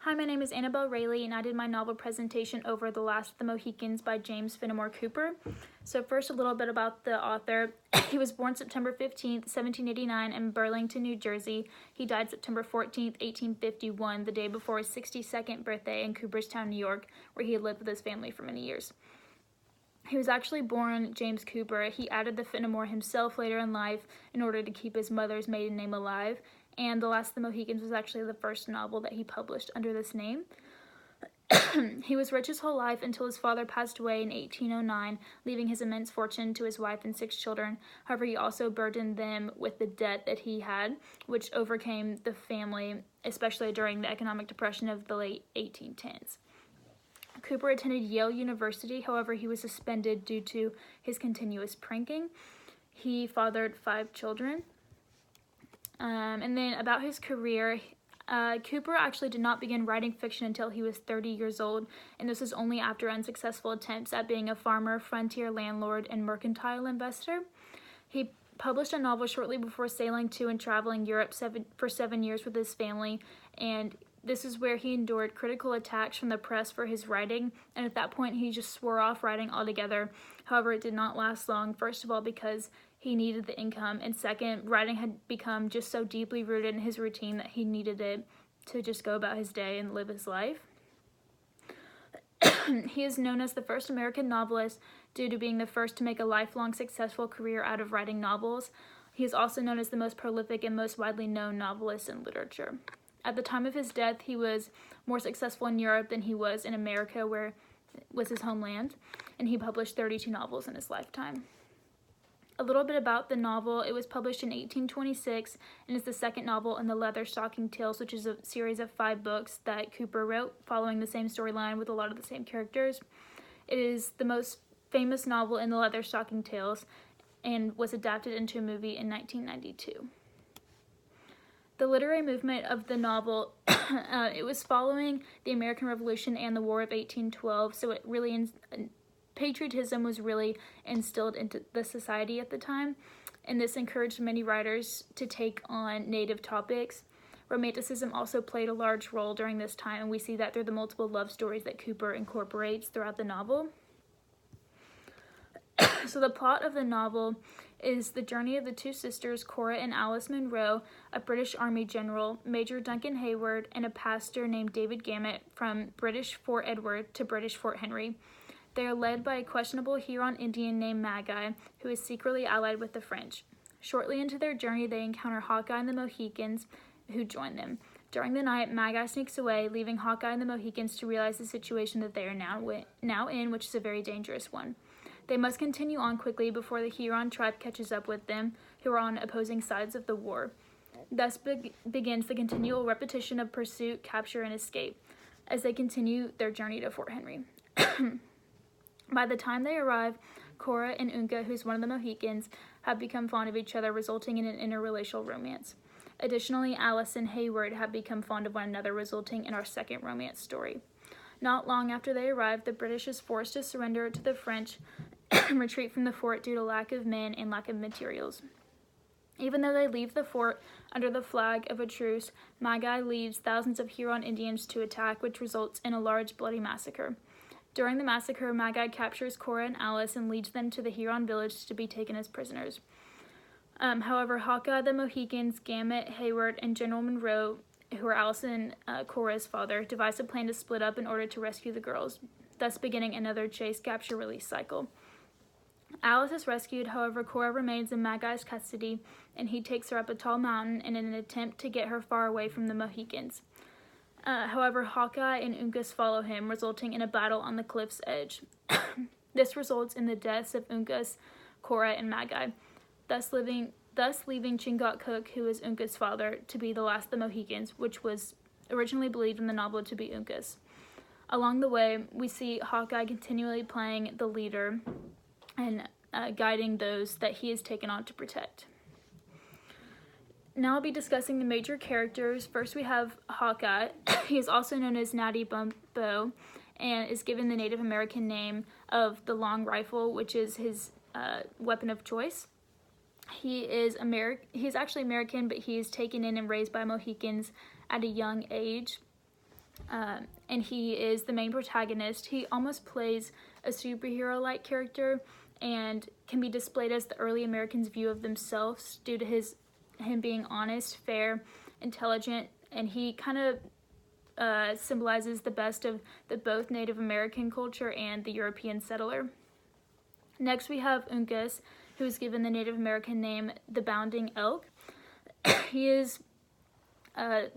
Hi, my name is Annabelle Rayleigh, and I did my novel presentation over The Last of the Mohicans by James Fenimore Cooper. So first, a little bit about the author. He was born September 15th, 1789 in Burlington, New Jersey. He died September 14th, 1851, the day before his 62nd birthday in Cooperstown, New York, where he had lived with his family for many years. He was actually born James Cooper. He added the Fenimore himself later in life in order to keep his mother's maiden name alive, and The Last of the Mohicans was actually the first novel that he published under this name. He was rich his whole life until his father passed away in 1809, leaving his immense fortune to his wife and 6 children. However, he also burdened them with the debt that he had, which overcame the family, especially during the economic depression of the late 1810s. Cooper attended Yale University, however, he was suspended due to his continuous pranking. He fathered 5 children. And then about his career, Cooper actually did not begin writing fiction until he was 30 years old, and this was only after unsuccessful attempts at being a farmer, frontier landlord, and mercantile investor. He published a novel shortly before sailing to and traveling Europe for 7 years with his family, and this is where he endured critical attacks from the press for his writing, and at that point he just swore off writing altogether. However, it did not last long, first of all because he needed the income, and second, writing had become just so deeply rooted in his routine that he needed it to just go about his day and live his life. He is known as the first American novelist due to being the first to make a lifelong successful career out of writing novels. He is also known as the most prolific and most widely known novelist in literature. At the time of his death, he was more successful in Europe than he was in America, where was his homeland, and he published 32 novels in his lifetime. A little bit about the novel. It was published in 1826 and is the second novel in the Leatherstocking Tales, which is a series of 5 books that Cooper wrote, following the same storyline with a lot of the same characters. It is the most famous novel in the Leatherstocking Tales and was adapted into a movie in 1992. The literary movement of the novel, it was following the American Revolution and the War of 1812, so it really patriotism was really instilled into the society at the time, and this encouraged many writers to take on native topics. Romanticism also played a large role during this time, and we see that through the multiple love stories that Cooper incorporates throughout the novel. So the plot of the novel is the journey of the 2 sisters, Cora and Alice Munro, a British Army general, Major Duncan Hayward, and a pastor named David Gamet, from British Fort Edward to British Fort Henry. They are led by a questionable Huron Indian named Magi, who is secretly allied with the French. Shortly into their journey, they encounter Hawkeye and the Mohicans, who join them. During the night, Magi sneaks away, leaving Hawkeye and the Mohicans to realize the situation that they are now in, which is a very dangerous one. They must continue on quickly before the Huron tribe catches up with them, who are on opposing sides of the war. Thus begins the continual repetition of pursuit, capture, and escape, as they continue their journey to Fort Henry. By the time they arrive, Cora and Unka, who's one of the Mohicans, have become fond of each other, resulting in an interracial romance. Additionally, Alice and Hayward have become fond of one another, resulting in our second romance story. Not long after they arrive, the British is forced to surrender to the French and retreat from the fort due to lack of men and lack of materials. Even though they leave the fort under the flag of a truce, Magi leads thousands of Huron Indians to attack, which results in a large bloody massacre. During the massacre, Magi captures Cora and Alice and leads them to the Huron village to be taken as prisoners. However, Hawkeye, the Mohicans, Gamet, Hayward, and General Munro, who are Alice and Cora's father, devise a plan to split up in order to rescue the girls, thus beginning another chase, capture, release cycle. Alice is rescued, however, Cora remains in Magi's custody, and he takes her up a tall mountain in an attempt to get her far away from the Mohicans. However, Hawkeye and Uncas follow him, resulting in a battle on the cliff's edge. This results in the deaths of Uncas, Cora, and Magi, thus leaving Chingachgook, who is Uncas' father, to be the last of the Mohicans, which was originally believed in the novel to be Uncas. Along the way, we see Hawkeye continually playing the leader and guiding those that he is taken on to protect. Now I'll be discussing the major characters. First we have Hawkeye. He is also known as Natty Bumbo and is given the Native American name of the long rifle, which is his weapon of choice. He's actually American, but he is taken in and raised by Mohicans at a young age. and he is the main protagonist. He almost plays a superhero-like character and can be displayed as the early Americans' view of themselves due to him being honest, fair, intelligent, and he kind of symbolizes the best of both Native American culture and the European settler. Next we have Uncas, who is given the Native American name the Bounding Elk. He is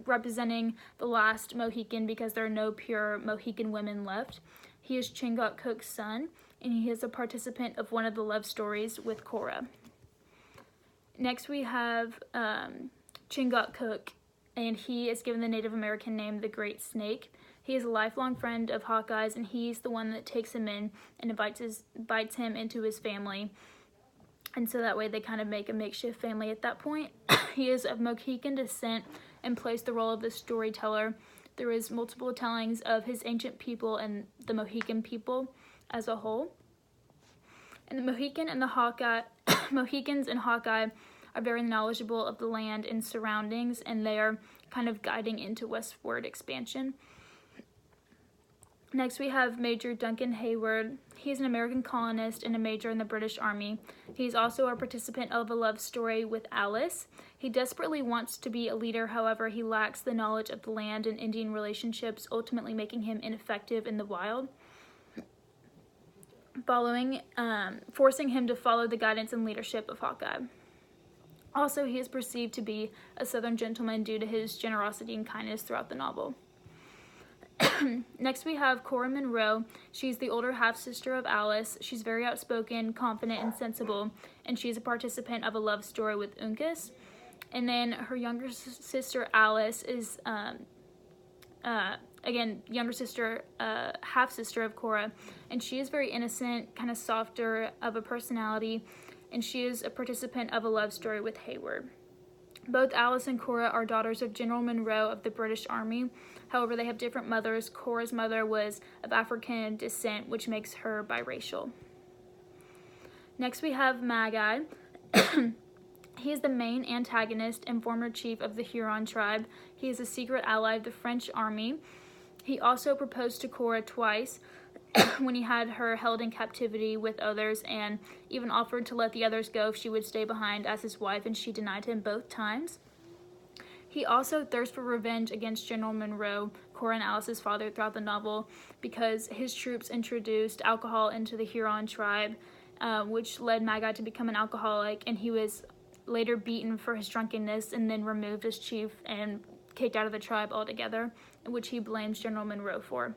representing the last Mohican because there are no pure Mohican women left. He is Chingachgook's son, and he is a participant of one of the love stories with Cora. Next we have Chingachgook, and he is given the Native American name the Great Snake. He is a lifelong friend of Hawkeye's, and he's the one that takes him in and invites him into his family. And so that way they kind of make a makeshift family at that point. He is of Mohican descent and plays the role of the storyteller. There is multiple tellings of his ancient people and the Mohican people as a whole. And the Mohican and the Hawkeye, Mohicans and Hawkeye are very knowledgeable of the land and surroundings, and they are kind of guiding into westward expansion. Next we have Major Duncan Hayward. He's an American colonist and a major in the British Army. He's also a participant of a love story with Alice. He desperately wants to be a leader, however, he lacks the knowledge of the land and Indian relationships, ultimately making him ineffective in the wild, forcing him to follow the guidance and leadership of Hawkeye. Also, he is perceived to be a Southern gentleman due to his generosity and kindness throughout the novel. Next we have Cora Monroe. She's the older half-sister of Alice. She's very outspoken, confident, and sensible, and she's a participant of a love story with Uncas. And then her younger sister Alice is, again, younger sister, half-sister of Cora, and she is very innocent, kind of softer of a personality, and she is a participant of a love story with Hayward. Both Alice and Cora are daughters of General Monroe of the British Army. However, they have different mothers. Cora's mother was of African descent, which makes her biracial. Next we have Magi. He is the main antagonist and former chief of the Huron tribe. He is a secret ally of the French army. He also proposed to Cora twice when he had her held in captivity with others, and even offered to let the others go if she would stay behind as his wife, and she denied him both times. He also thirsts for revenge against General Monroe, Cora and Alice's father, throughout the novel because his troops introduced alcohol into the Huron tribe, which led Magi to become an alcoholic, and he was later beaten for his drunkenness and then removed as chief and kicked out of the tribe altogether, which he blames General Monroe for.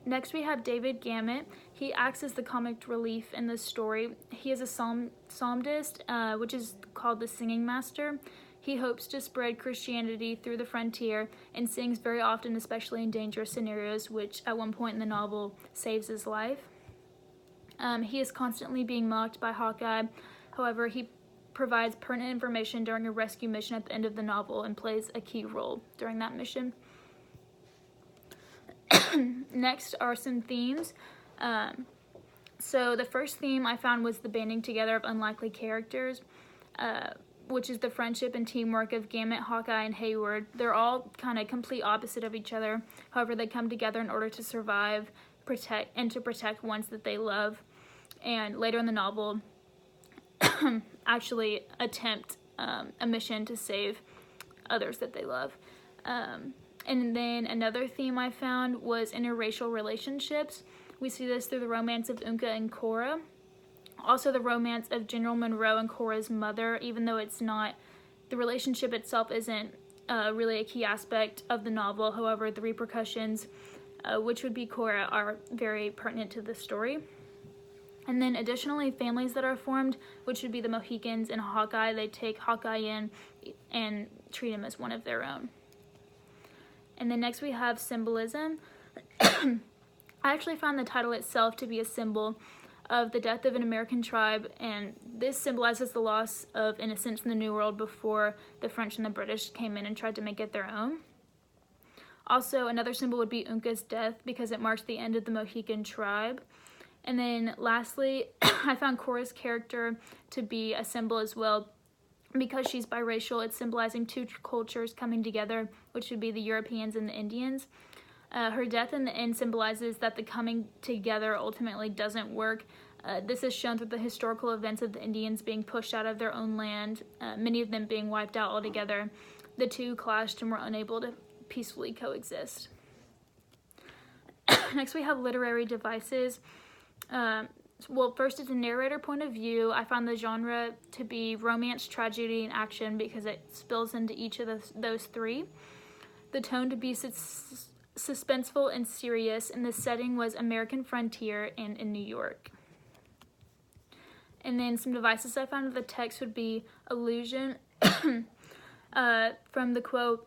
Next we have David Gamet. He acts as the comic relief in the story. He is a psalmist, which is called the singing master. He hopes to spread Christianity through the frontier and sings very often, especially in dangerous scenarios, which at one point in the novel saves his life. He is constantly being mocked by Hawkeye. However, he provides pertinent information during a rescue mission at the end of the novel and plays a key role during that mission. Next are some themes. So the first theme I found was the banding together of unlikely characters, which is the friendship and teamwork of Gamet, Hawkeye, and Hayward. They're all kind of complete opposite of each other. However, they come together in order to survive, protect ones that they love, and later in the novel actually attempt a mission to save others that they love. And then another theme I found was interracial relationships. We see this through the romance of Unca and Cora. Also the romance of General Monroe and Cora's mother, even though it's not, the relationship itself isn't really a key aspect of the novel. However, the repercussions, which would be Cora, are very pertinent to the story. And then additionally, families that are formed, which would be the Mohicans and Hawkeye, they take Hawkeye in and treat him as one of their own. And then next we have symbolism. I actually found the title itself to be a symbol of the death of an American tribe, and this symbolizes the loss of innocence in the New World before the French and the British came in and tried to make it their own. Also, another symbol would be Unca's death because it marks the end of the Mohican tribe. And then lastly, I found Cora's character to be a symbol as well because she's biracial, it's symbolizing two cultures coming together, which would be the Europeans and the Indians. Her death in the end symbolizes that the coming together ultimately doesn't work. This is shown through the historical events of the Indians being pushed out of their own land, many of them being wiped out altogether. The two clashed and were unable to peacefully coexist. Next, we have literary devices. Well, first, it's a narrator point of view. I found the genre to be romance, tragedy, and action because it spills into each of those three. The tone to be suspenseful and serious, and the setting was American frontier and in New York. And then some devices I found in the text would be allusion from the quote,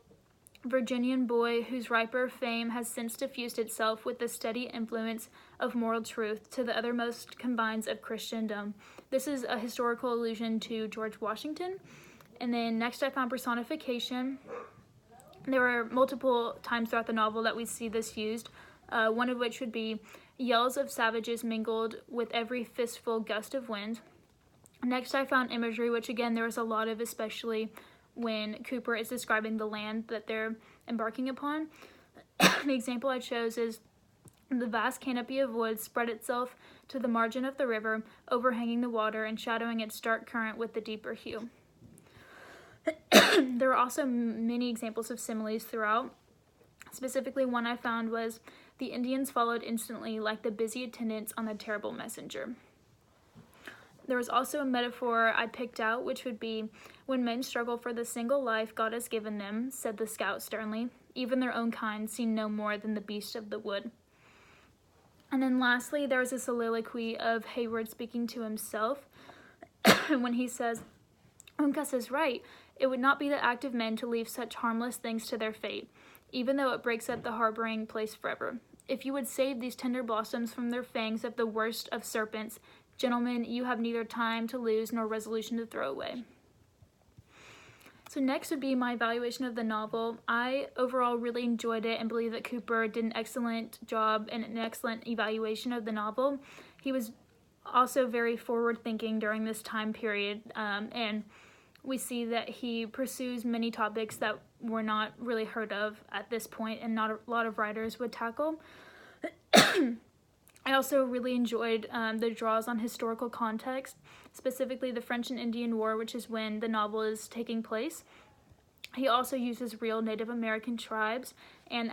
Virginian boy whose riper fame has since diffused itself with the steady influence of moral truth to the uttermost confines of Christendom. This is a historical allusion to George Washington. And then next I found personification. There were multiple times throughout the novel that we see this used, one of which would be yells of savages mingled with every fistful gust of wind. Next I found imagery, which again there was a lot of, especially when Cooper is describing the land that they're embarking upon. The example I chose is the vast canopy of woods spread itself to the margin of the river, overhanging the water and shadowing its dark current with the deeper hue. There are also many examples of similes throughout. Specifically, one I found was the Indians followed instantly like the busy attendants on the terrible messenger. There was also a metaphor I picked out, which would be, when men struggle for the single life God has given them, said the scout sternly, even their own kind seem no more than the beast of the wood. And then lastly, there was a soliloquy of Hayward speaking to himself when he says, Uncas is right. It would not be the act of men to leave such harmless things to their fate, even though it breaks up the harboring place forever. If you would save these tender blossoms from their fangs of the worst of serpents, gentlemen, you have neither time to lose nor resolution to throw away. So next would be my evaluation of the novel. I overall really enjoyed it and believe that Cooper did an excellent job and an excellent evaluation of the novel. He was also very forward-thinking during this time period, and we see that he pursues many topics that were not really heard of at this point and not a lot of writers would tackle. I also really enjoyed the draws on historical context, specifically the French and Indian War, which is when the novel is taking place. He also uses real Native American tribes and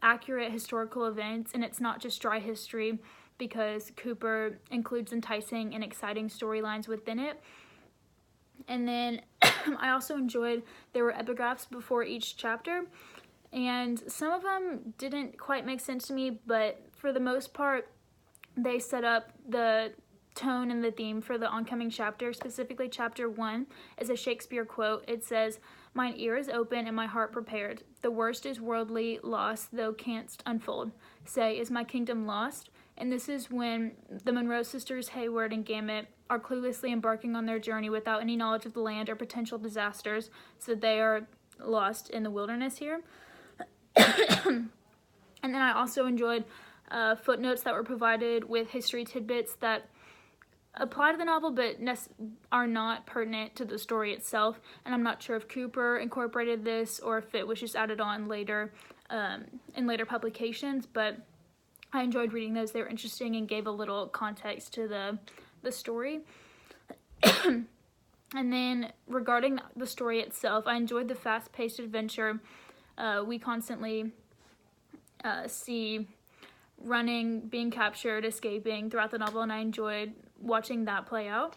accurate historical events, and it's not just dry history because Cooper includes enticing and exciting storylines within it. And then I also enjoyed there were epigraphs before each chapter, and some of them didn't quite make sense to me, but for the most part, they set up the tone and the theme for the oncoming chapter. Specifically, chapter 1 is a Shakespeare quote. It says, "Mine ear is open and my heart prepared. The worst is worldly loss, thou canst unfold. Say, is my kingdom lost?" And this is when the Monroe sisters, Hayward and Gamut, are cluelessly embarking on their journey without any knowledge of the land or potential disasters, so they are lost in the wilderness here. And then I also enjoyed footnotes that were provided with history tidbits that apply to the novel but are not pertinent to the story itself, and I'm not sure if Cooper incorporated this or if it was just added on later in later publications, but I enjoyed reading those. They were interesting and gave a little context to the story. And then regarding the story itself, I enjoyed the fast-paced adventure. We constantly see running, being captured, escaping throughout the novel, and I enjoyed watching that play out.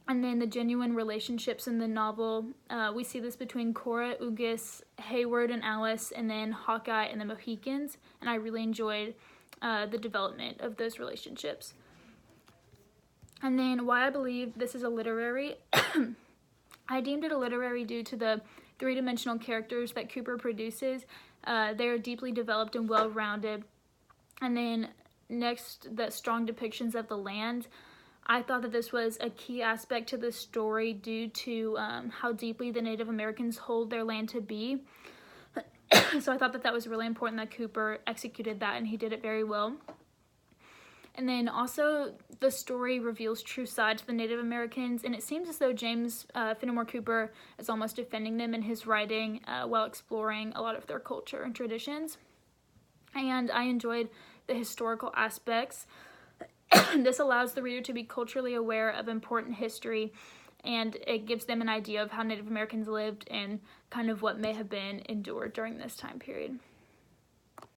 And then the genuine relationships in the novel, we see this between Cora, Ugas, Hayward, and Alice, and then Hawkeye and the Mohicans, and I really enjoyed the development of those relationships. And then why I believe this is a literary, I deemed it a literary due to the three-dimensional characters that Cooper produces. They are deeply developed and well-rounded. And then next, the strong depictions of the land. I thought that this was a key aspect to the story due to how deeply the Native Americans hold their land to be. So I thought that that was really important that Cooper executed that, and he did it very well. And then also the story reveals true sides to the Native Americans, and it seems as though James Fenimore Cooper is almost defending them in his writing while exploring a lot of their culture and traditions. And I enjoyed the historical aspects. This allows the reader to be culturally aware of important history, and it gives them an idea of how Native Americans lived and kind of what may have been endured during this time period.